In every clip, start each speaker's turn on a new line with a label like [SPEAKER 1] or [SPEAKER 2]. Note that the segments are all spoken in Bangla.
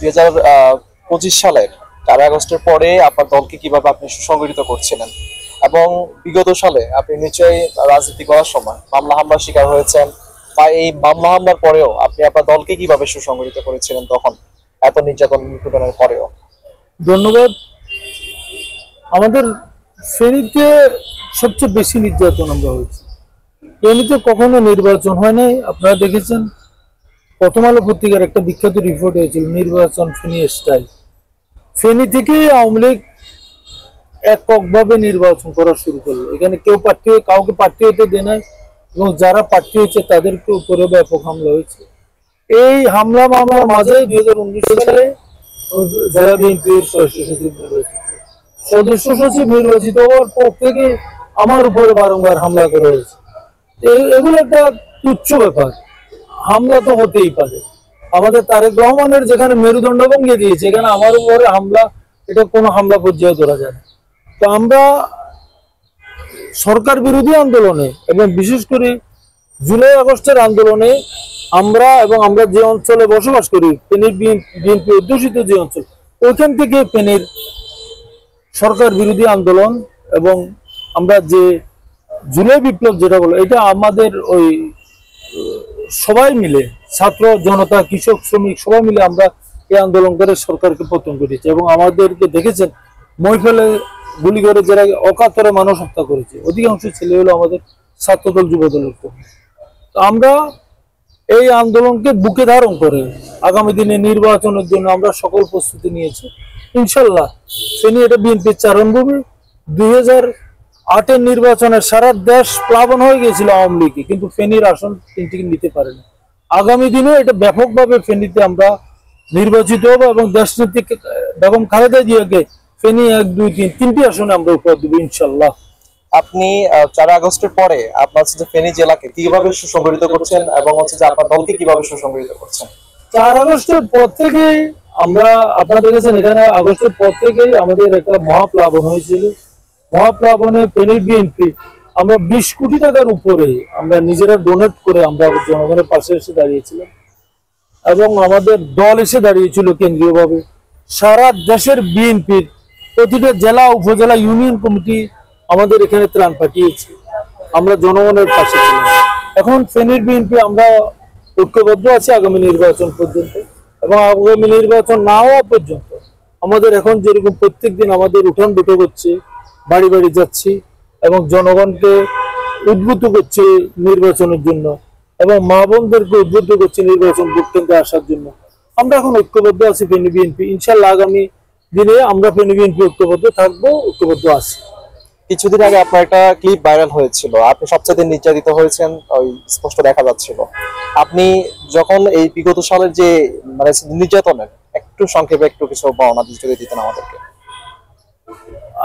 [SPEAKER 1] 2025 সালের 4 আগস্টের পরে আপনার দলকে কিভাবে আপনি সুসংগঠিত করছিলেন, এবং বিগত সালে আপনি নিশ্চয়ই রাজনীতি করার সময় মামলা হামলার শিকার হয়েছেন, বা এই মামলা হামলার পরেও আপনি আপনার দলকে কিভাবে সুসংগঠিত করেছিলেন তখন এত নির্যাতন নিপীড়নের পরেও?
[SPEAKER 2] ধন্যবাদ। আমাদের ফেনীতে সবচেয়ে বেশি নির্যাতন আমরা হয়েছি। ফেনীতে কখনো নির্বাচন হয় নাই, আপনারা দেখেছেন। প্রথম আলো পত্রিকার একটা বিখ্যাত রিপোর্ট হয়েছিল, নির্বাচন ফেনী স্টাইল। ফেনী থেকে আওয়ামী লীগ এককভাবে নির্বাচন করা শুরু করলো। এখানে কেউ কাউকে প্রার্থী হতে দেয় নাই, এবং যারা প্রার্থী হয়েছে তাদেরকে উপরে ব্যাপক হামলা হয়েছে। এই হামলা মামলার মাঝে 2019 সালে জেলা বিএনপির সদস্য সচিব নির্বাচিত হওয়ার পর থেকে আমার উপরে বারংবার হামলা করা হয়েছে। এগুলো একটা তুচ্ছ ব্যাপার, হামলা তো হতেই পারে। আমাদের তারেক রহমানের যেখানে মেরুদণ্ড ভেঙে দিয়েছে, এখানে আমার উপরে হামলা, এটা কোনো হামলা পর্যায়ে ধরা যায় না। তো আমরা সরকার বিরোধী আন্দোলনে এবং বিশেষ করে জুলাই আগস্টের আন্দোলনে আমরা যে অঞ্চলে বসবাস করি, ফেনীর বিএনপি অধ্যুষিত যে অঞ্চল, ওইখান থেকে ফেনীর সরকার বিরোধী আন্দোলন এবং আমরা যে জুলাই বিপ্লব যেটা বলো, এটা আমাদের ওই সবাই মিলে, ছাত্র জনতা, কৃষক, শ্রমিক সবাই মিলে আমরা এই আন্দোলন করে সরকারকে পতন করেছি। এবং আমাদেরকে দেখেছেন মহিফেলে গুলি করে যারা অকাতরে মানুষ হত্যা করেছে, অধিকাংশ ছেলে হলো আমাদের ছাত্রদল যুবদলের কর্মী। তো আমরা এই আন্দোলনকে বুকে ধারণ করে আগামী দিনে নির্বাচনের জন্য আমরা সকল প্রস্তুতি নিয়েছি। ইনশাল্লাহ ফেনী এটা বিএনপির চারণভূমি। 2008-এর নির্বাচনে সারা দেশ প্লাবন হয়ে গিয়েছিল আওয়ামী লীগে, কিন্তু ফেনীর আসন তিনটিকে নিতে পারেনি। আগামী দিনে এটা ব্যাপকভাবে ফেনীতে আমরা নির্বাচিত হবো এবং দেশনীতি বেগম খালেদা জিয়াকে ফেনী 1, 2, 3 তিনটি আসনে আমরা উপহার দেবো ইনশাল্লাহ।
[SPEAKER 1] আপনি 4 আগস্টের পরে আপনার ফেনী জেলাকে কিভাবে সুসংগঠিত করছেন এবং আপনার দলকে কিভাবে সুসংগঠিত করছেন?
[SPEAKER 2] 4 আগস্টের পর থেকে আপনারা দেখেছেন, এখানে আগস্টের পর থেকেই আমাদের একটা মহাপ্লাবন হয়েছিল। মহাপ্লাবনে ফেনীর বিএনপি আমরা 20 কোটি টাকার উপরে আমরা নিজেরা ডোনেট করে আমরা জনগণের পাশে এসে দাঁড়িয়েছিলাম, এবং আমাদের দল এসে দাঁড়িয়েছিল কেন্দ্রীয়ভাবে। সারা দেশের বিএনপির প্রতিটা জেলা, উপজেলা, ইউনিয়ন কমিটি আমাদের এখানে ত্রাণ পাঠিয়েছে, আমরা জনগণের পাশে ছিলাম। এখন ফেনীর বিএনপি আমরা ঐক্যবদ্ধ আছি আগামী নির্বাচন পর্যন্ত, এবং আগামী নির্বাচন না হওয়া পর্যন্ত আমাদের এখন যেরকম প্রত্যেকদিন আমাদের উঠান বৈঠক হচ্ছে, বাড়ি বাড়ি যাচ্ছি এবং জনগণকে উদ্বুদ্ধ করছে নির্বাচনের জন্য, এবং মা বোনদেরকে উদ্বুদ্ধ করছে নির্বাচন ভোট কেন্দ্রে আসার জন্য। আমরা এখন ঐক্যবদ্ধ আছি ফেনী বিএনপি। ইনশাল্লাহ আগামী দিনে আমরা ফেনী বিএনপি ঐক্যবদ্ধ থাকবো, ঐক্যবদ্ধ আছি।
[SPEAKER 1] কিছুদিন আগে আপনার একটা ক্লিপ ভাইরাল হয়েছিল, আপনি সবচেয়ে নির্যাতিত হয়েছেন, ওই স্পষ্ট দেখা যাচ্ছিল। আপনি যখন এই বিগত সালের যে নির্যাতনের একটু সংক্ষেপে একটু কিছু বর্ণনা যদি দিতেন আমাদেরকে।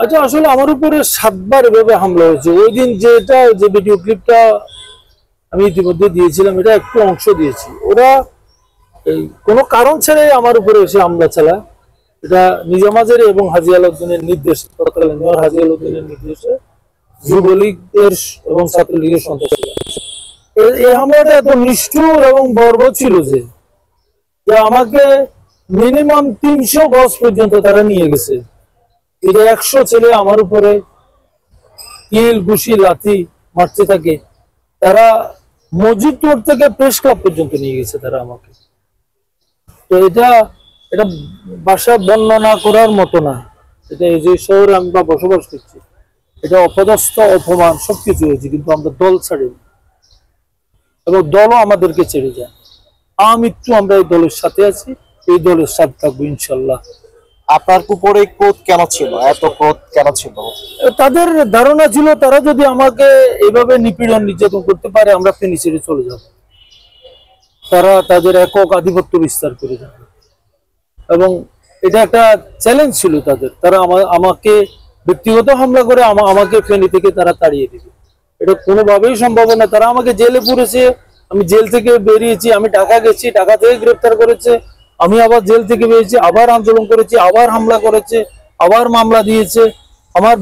[SPEAKER 2] আচ্ছা, আসলে আমার উপরে 7 বার এভাবে হামলা হয়েছে। ওই দিন যে ভিডিও ক্লিপটা আমি ইতিমধ্যে দিয়েছিলাম, এটা একটু অংশ দিয়েছি। ওরা এই কোনো কারণ ছাড়াই আমার উপরে এসে হামলা চালায়। এটা নিজামাজের এবং হাজী আলাউদ্দিনের নির্দেশ, তৎকালীন মেয়র হাজী আলাউদ্দিনের নির্দেশে যুবলীগের এবং ছাত্রলীগের সন্ত্রাসীরা। এই হামলাটা এত নিষ্ঠুর এবং বর্বর ছিল যে আমাকে মিনিমাম 300 গজ পর্যন্ত তারা নিয়ে গেছে। এটা 100 ছেলে আমার উপরে কিল, ঘুষি, লাথি মারতে থাকে। তারা মসজিদ মোড় থেকে প্রেস ক্লাব পর্যন্ত নিয়ে গেছে তারা আমাকে। তো এটা ভাষা বর্ণনা করার মতো না। এটা এই যে শহরে আমরা বসবাস করছি, এটা অপদস্থ, অপমান সবকিছু হয়েছে, কিন্তু আমরা দল ছাড়িনি এবং দলও আমাদেরকে ছেড়ে যায়। আমৃত্যু আমরা এই দলের সাথে আছি, এই দলের সাথে থাকবো ইনশাল্লাহ।
[SPEAKER 1] আপনার উপরে ক্রোধ কেন ছিল, এত ক্রোধ কেন ছিল?
[SPEAKER 2] তাদের ধারণা ছিল তারা যদি আমাকে এইভাবে নিপীড়ন নির্যাতন করতে পারে, আমরা ফেনী ছেড়ে চলে যাব, তারা তাদের একক আধিপত্য বিস্তার করে যাবে। এবং এটা একটা চ্যালেঞ্জ ছিল তাদের। তারা আমাকে ব্যক্তিগত হামলা করে আমাকে ফেনী থেকে তারা তাড়িয়ে দিবে, এটা কোনোভাবেই সম্ভব না। তারা আমাকে জেলে পুরেছে, আমি জেল থেকে বেরিয়েছি, আমি ঢাকা গেছি, ঢাকা থেকে গ্রেপ্তার করেছে, আমি আবার জেল থেকে বেরিয়েছি, আবার আন্দোলন করেছি, আবার হামলা করেছে, আবার মামলা দিয়েছে। আমার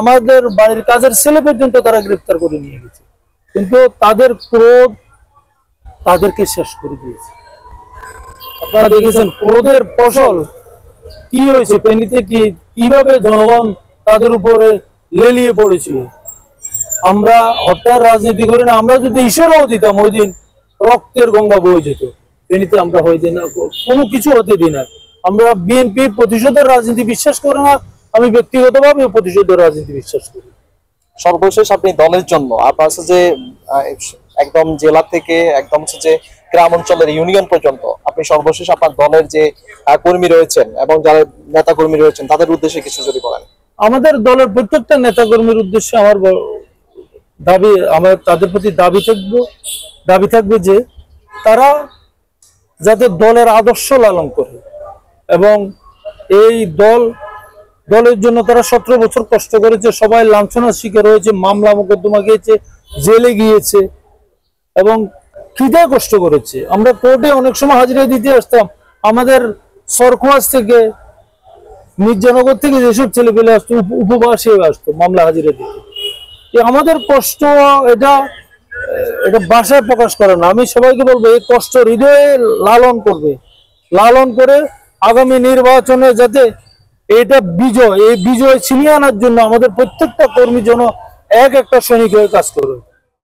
[SPEAKER 2] আমাদের বাড়ির কাজের ছেলে পর্যন্ত তারা গ্রেপ্তার করে নিয়ে গেছে। কিন্তু তাদের ক্রোধ তাদেরকে শেষ করে দিয়েছে। আপনারা দেখেছেন ক্রোধের ফসল কি হয়েছে, ফেনীতে কিভাবে জনগণ তাদের উপরে লেলিয়ে পড়েছিল। আমরা হত্যার রাজনীতি করি না, আমরা যদি ঈশ্বরও দিতাম ওই দিন রক্তের গঙ্গা বয়ে যেত। ফেনীতে আমরা হইতে না, কোনো কিছু হতে দিই না। আমরা বিএনপি প্রতিশোধের রাজনীতি বিশ্বাস করি না, আমি ব্যক্তিগতভাবে প্রতিশোধের রাজনীতি বিশ্বাস করি।
[SPEAKER 1] সর্বশেষ আপনি দলের জন্য আপনার হচ্ছে যে আহ, একদম জেলা থেকে একদম হচ্ছে যে গ্রাম অঞ্চলের ইউনিয়ন পর্যন্ত আপনি সর্বশেষ আপনার দলের যে কর্মী রয়েছেন এবং যারা নেতা কর্মী রয়েছেন তাদের উদ্দেশ্যে কিছু যদি বলেন।
[SPEAKER 2] আমাদের দলের প্রত্যেকটা নেতাকর্মীর উদ্দেশ্যে আমার আমার তাদের প্রতি দাবি থাকবে যে তারা যাতে দলের আদর্শ লালন করে এবং এই দলের জন্য তারা 17 বছর কষ্ট করেছে, সবাই লাঞ্ছনার শিকার হয়েছে, মামলা মোকদ্দমা গিয়েছে, জেলে গিয়েছে এবং খিদে কষ্ট করেছে। আমরা কোর্টে অনেক সময় হাজিরা দিতে আসতাম, আমাদের সরখোয়াজ থেকে মির্জানগর থেকে যেসব ছেলে পেলে আসতো উপবাস হয়ে আসতো মামলা হাজিরা দিতে। আমাদের কষ্ট এটা ভাষায় প্রকাশ করে না। আমি সবাইকে বলবো এই কষ্ট হৃদয়ে লালন করে আগামী নির্বাচনে যাতে এই বিজয় ছিনিয়ে আনার জন্য আমাদের প্রত্যেকটা কর্মী যেন একটা সৈনিক হয়ে কাজ করবে।